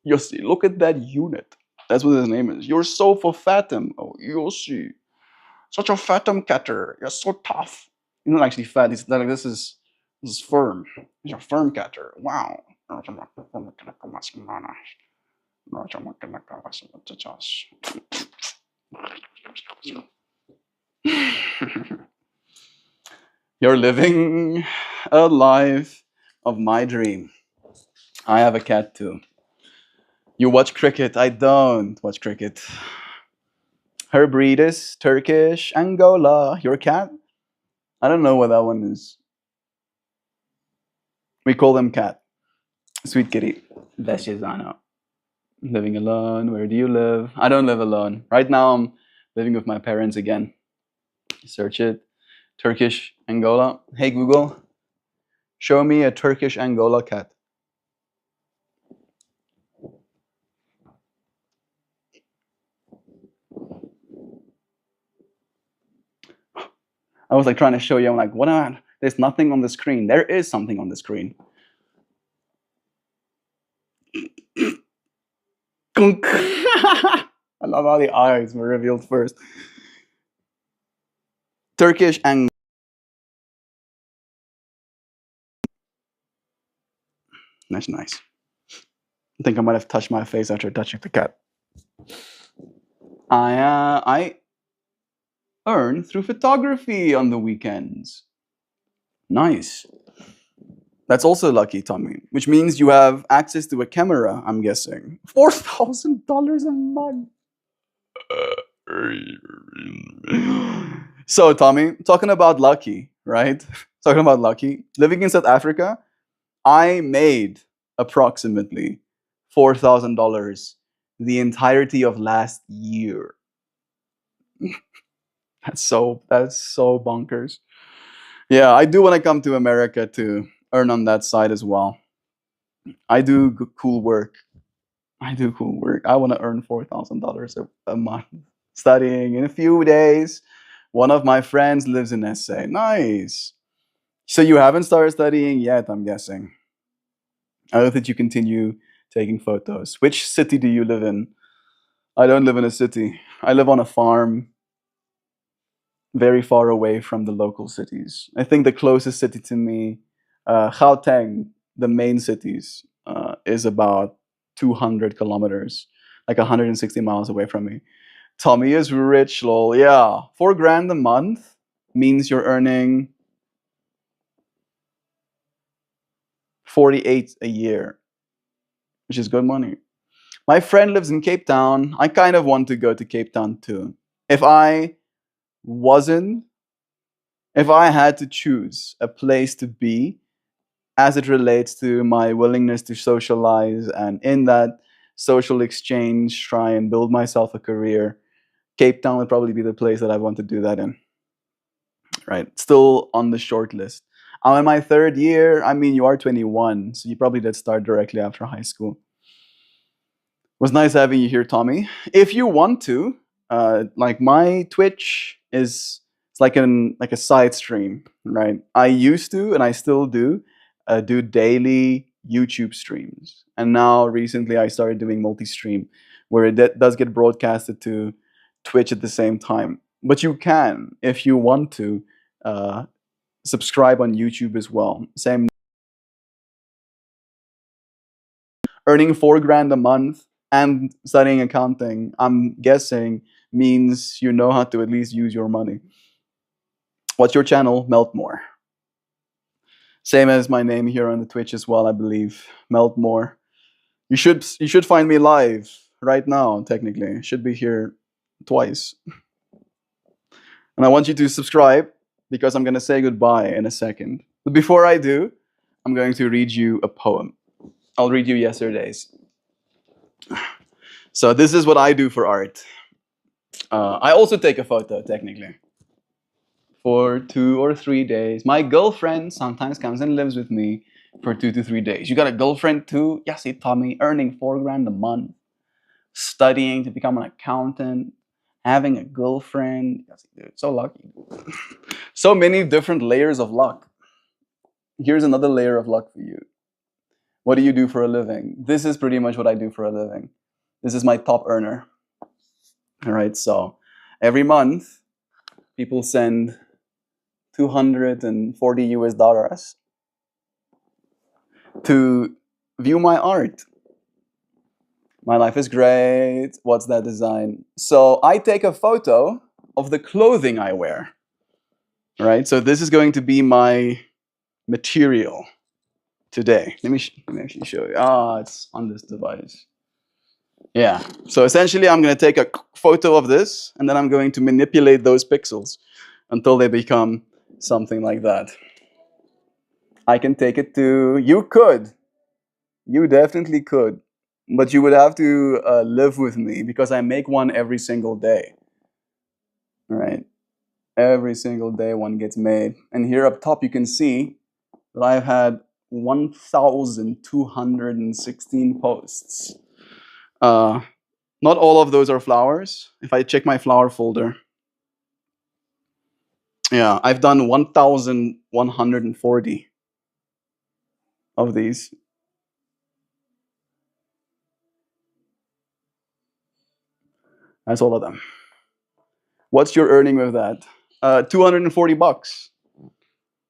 Yossi, look at that unit. That's what his name is. You're so for fatum. Oh, Yossi. Such a fatum catter. You're so tough. He's not actually fat. He's like, this is firm. He's a firm catter. Wow. You're living a life of my dream. I have a cat too. You watch cricket. I don't watch cricket. Her breed is Turkish Angola. Your cat? I don't know what that one is. We call them cat. Sweet kitty. Best is I know. Living alone. Where do you live? I don't live alone. Right now I'm living with my parents again. Search it. Turkish Angola. Hey Google, show me a Turkish Angola cat. I was like trying to show you. I'm like, what? There's nothing on the screen. There is something on the screen. I love how the eyes were revealed first. Turkish Angola. That's nice. I think I might have touched my face after touching the cat. I earn through photography on the weekends. Nice. That's also lucky, Tommy. Which means you have access to a camera. I'm guessing $4,000 a month. So, Tommy, talking about lucky, right? Talking about lucky. Living in South Africa, I made approximately $4,000 the entirety of last year. That's so bonkers. Yeah, I do want to come to America to earn on that side as well. I do cool work. I do cool work. I want to earn $4,000 a month studying in a few days. One of my friends lives in SA. Nice. So you haven't started studying yet, I'm guessing. I hope that you continue taking photos. Which city do you live in? I don't live in a city. I live on a farm very far away from the local cities. I think the closest city to me, Gauteng, the main cities, is about 200 kilometers, like 160 miles away from me. Tommy is rich, lol. Yeah, 4 grand a month means you're earning 48 a year, which is good money. My friend lives in Cape Town. I kind of want to go to Cape Town too. If I wasn't, if I had to choose a place to be as it relates to my willingness to socialize and in that social exchange try and build myself a career, Cape Town would probably be the place that I want to do that in. Right? Still on the short list. I'm in my third year. I mean, you are 21, so you probably did start directly after high school. It was nice having you here, Tommy. If you want to, like my Twitch is it's like a side stream, right? I used to, and I still do daily YouTube streams, and now recently I started doing multi-stream, where it does get broadcasted to Twitch at the same time. But you can, if you want to, uh, subscribe on YouTube as well. Same. Earning 4 grand a month and studying accounting, I'm guessing means you know how to at least use your money. What's your channel? MeltMore. Same as my name here on the Twitch as well, I believe. MeltMore. You should find me live right now. Technically, should be here twice. And I want you to subscribe because I'm gonna say goodbye in a second. But before I do, I'm going to read you a poem. I'll read you yesterday's. So this is what I do for art. I also take a photo, technically, for 2 or 3 days. My girlfriend sometimes comes and lives with me for 2 to 3 days. You got a girlfriend too? Yeah, see, Tommy, earning 4 grand a month, studying to become an accountant, having a girlfriend. Yeah, see, dude, so lucky. So many different layers of luck. Here's another layer of luck for you. What do you do for a living? This is pretty much what I do for a living. This is my top earner. All right, so every month, people send 240 US dollars to view my art. My life is great. What's that design? So I take a photo of the clothing I wear. right? So this is going to be my material today. Let me actually show you. Ah, it's on this device. Yeah. So essentially, I'm going to take a photo of this, and then I'm going to manipulate those pixels until they become something like that. I can take it to. You could. You definitely could. But you would have to live with me because I make one every single day. Right? Every single day one gets made. And here up top, you can see that I've had 1,216 posts. Not all of those are flowers. If I check my flower folder, yeah, I've done 1,140 of these. That's all of them. What's your earning with that? $240,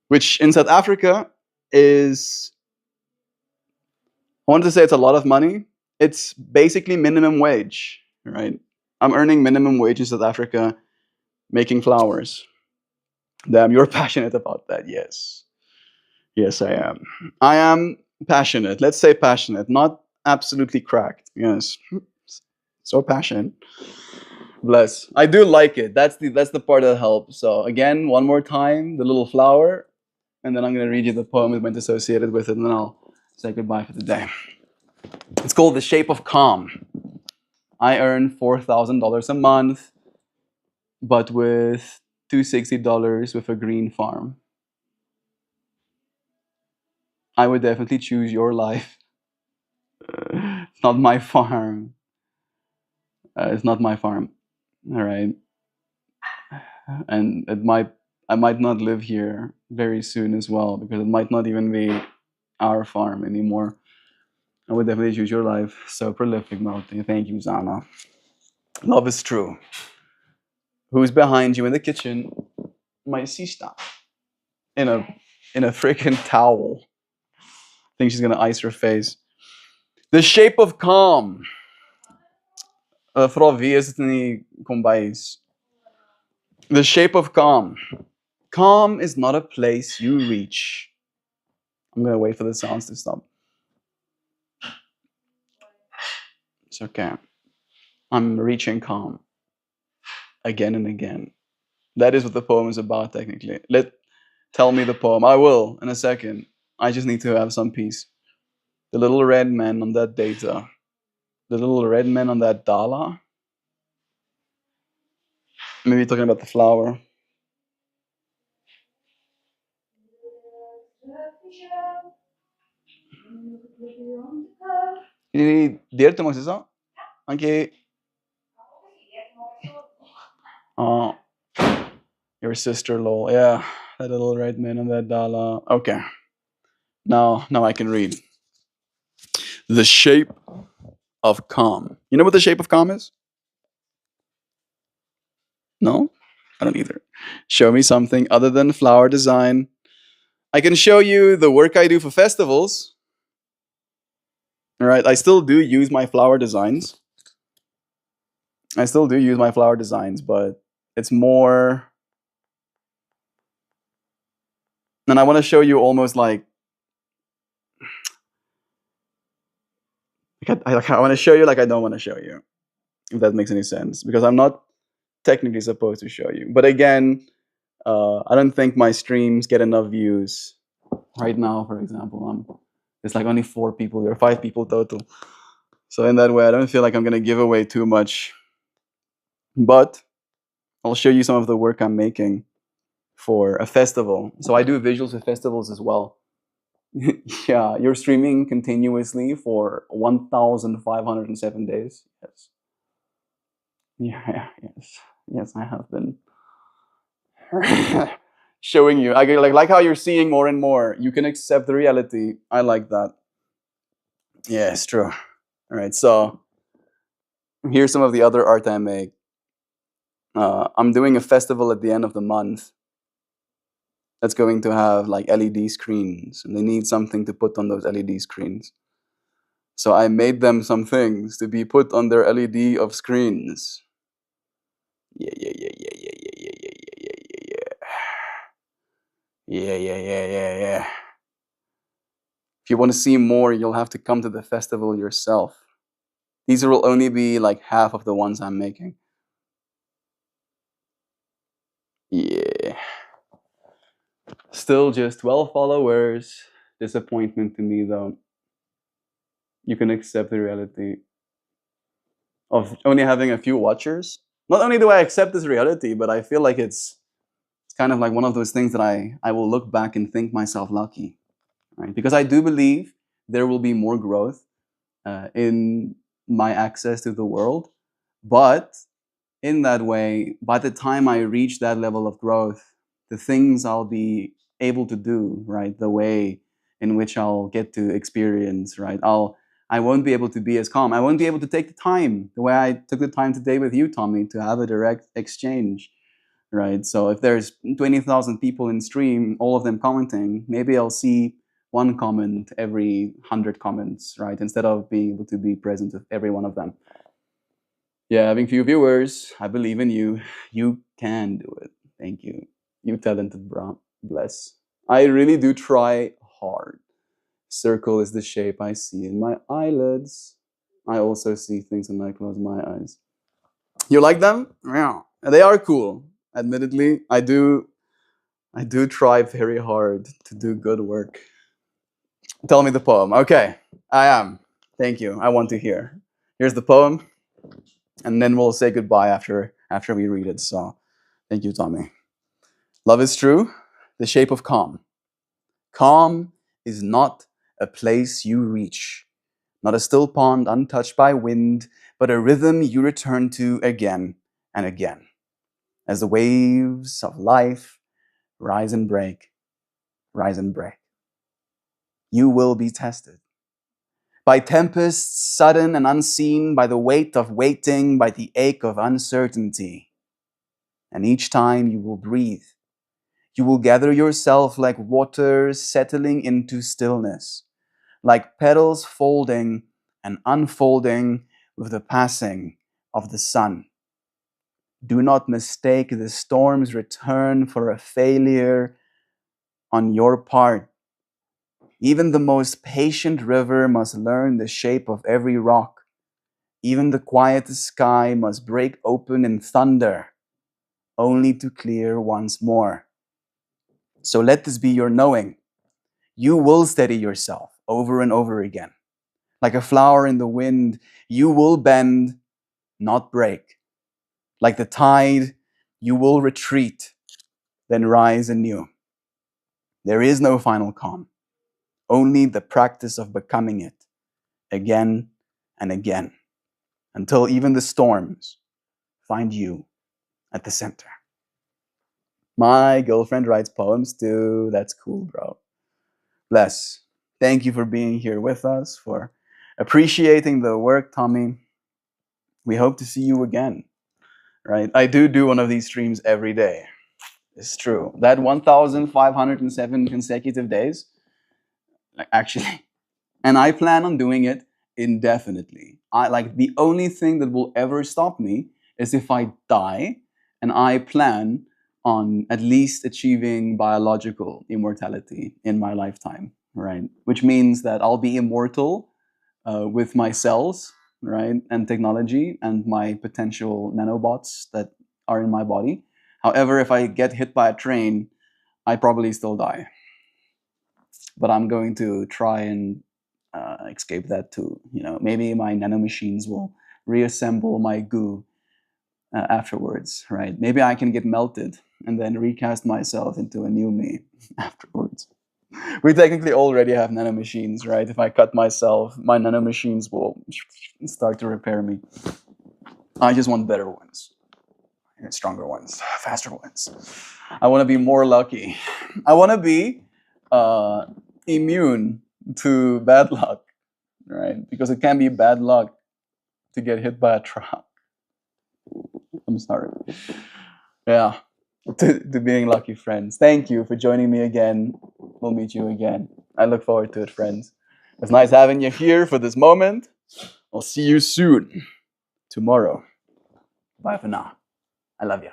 which in South Africa is, I wanted to say it's a lot of money. It's basically minimum wage, right? I'm earning minimum wage in South Africa making flowers. Damn, you're passionate about that. Yes. Yes, I am. I am passionate. Let's say passionate, not absolutely cracked. Yes. So passionate. Bless. I do like it. That's the part that helps. So again, one more time, the little flower, and then I'm gonna read you the poem that went associated with it, and then I'll say goodbye for the day. It's called The Shape of Calm. I earn $4,000 a month, but with $260 with a green farm. I would definitely choose your life. It's not my farm. It's not my farm. All right. And I might not live here very soon as well because it might not even be our farm anymore. I would definitely choose your life. So prolific, Melty. Thank you, Zana. Love is true. Who's behind you in the kitchen? My sister. In a freaking towel. I think she's gonna ice her face. The Shape of Calm. Vrouw, wie is het nie kom by is? The Shape of Calm. Calm is not a place you reach. I'm gonna wait for the sounds to stop. It's okay. I'm reaching calm again and again. That is what the poem is about, technically. Tell me the poem. I will in a second. I just need to have some peace. The little red man on that data. The little red man on that dollar. Maybe talking about the flower. Jullie deelt hem, is dat? Okay. Oh, your sister, lol. Yeah, that little red man on that dollar. Okay. Now I can read. The Shape of Calm. You know what the shape of calm is? No? I don't either. Show me something other than flower design. I can show you the work I do for festivals. All right, I still do use my flower designs. But it's more. And I want to show you almost like I want to show you like I don't want to show you, if that makes any sense, because I'm not technically supposed to show you. But again, I don't think my streams get enough views right now. For example, it's like only 4 people. There are 5 people total. So in that way, I don't feel like I'm gonna give away too much. But I'll show you some of the work I'm making for a festival. So I do visuals with festivals as well. Yeah, you're streaming continuously for 1,507 days. Yes. Yeah, yes, I have been showing you. I like how you're seeing more and more. You can accept the reality. I like that. Yeah, it's true. All right, so here's some of the other art I make. I'm doing a festival at the end of the month that's going to have like LED screens, and they need something to put on those LED screens. So I made them some things to be put on their LED of screens. Yeah. Yeah. If you want to see more, you'll have to come to the festival yourself. These will only be like half of the ones I'm making. Yeah. Still just 12 followers. Disappointment to me, though. You can accept the reality of only having a few watchers. Not only do I accept this reality, but I feel like it's kind of like one of those things that I will look back and think myself lucky, right? Because I do believe there will be more growth in my access to the world. But in that way, by the time I reach that level of growth, the things I'll be able to do, right, the way in which I'll get to experience, right, I won't be able to be as calm. I won't be able to take the time the way I took the time today with you, Tommy, to have a direct exchange, right? So if there's 20,000 people in stream, all of them commenting, maybe I'll see one comment every 100 comments, right? Instead of being able to be present with every one of them. Yeah, having few viewers, I believe in you. You can do it. Thank you. You talented bro. Bless. I really do try hard. Circle is the shape I see in my eyelids. I also see things when I close my eyes. You like them? Yeah. They are cool. Admittedly, I do try very hard to do good work. Tell me the poem. Okay. I am. Thank you. I want to hear. Here's the poem, and then we'll say goodbye after we read it. So, thank you, Tommy. Love is true, the shape of calm. Calm is not a place you reach, not a still pond untouched by wind, but a rhythm you return to again and again. As the waves of life rise and break, rise and break. You will be tested by tempests sudden and unseen, by the weight of waiting, by the ache of uncertainty. And each time you will breathe, you will gather yourself like water settling into stillness, like petals folding and unfolding with the passing of the sun. Do not mistake the storm's return for a failure on your part. Even the most patient river must learn the shape of every rock. Even the quietest sky must break open in thunder, only to clear once more. So let this be your knowing. You will steady yourself over and over again. Like a flower in the wind, you will bend, not break. Like the tide, you will retreat, then rise anew. There is no final calm, only the practice of becoming it again and again, until even the storms find you at the center. My girlfriend writes poems too. That's cool, bro. Bless. Thank you for being here with us, for appreciating the work, Tommy. We hope to see you again, right? I do one of these streams every day. It's true. That 1,507 consecutive days, actually, and I plan on doing it indefinitely. I like the only thing that will ever stop me is if I die, and I plan on at least achieving biological immortality in my lifetime, right? Which means that I'll be immortal with my cells, right, and technology and my potential nanobots that are in my body. However, if I get hit by a train, I probably still die. But I'm going to try and escape that too. You know, maybe my nanomachines will reassemble my goo afterwards, right? Maybe I can get melted and then recast myself into a new me afterwards. We technically already have nanomachines, right? If I cut myself, my nanomachines will start to repair me. I just want better ones, stronger ones, faster ones. I want to be more lucky. I want to be immune to bad luck, right? Because it can be bad luck to get hit by a truck. I'm sorry. Yeah, to being lucky, friends. Thank you for joining me again. We'll meet you again. I look forward to it, friends. It's nice having you here for this moment. I'll see you soon, tomorrow. Bye for now. I love you.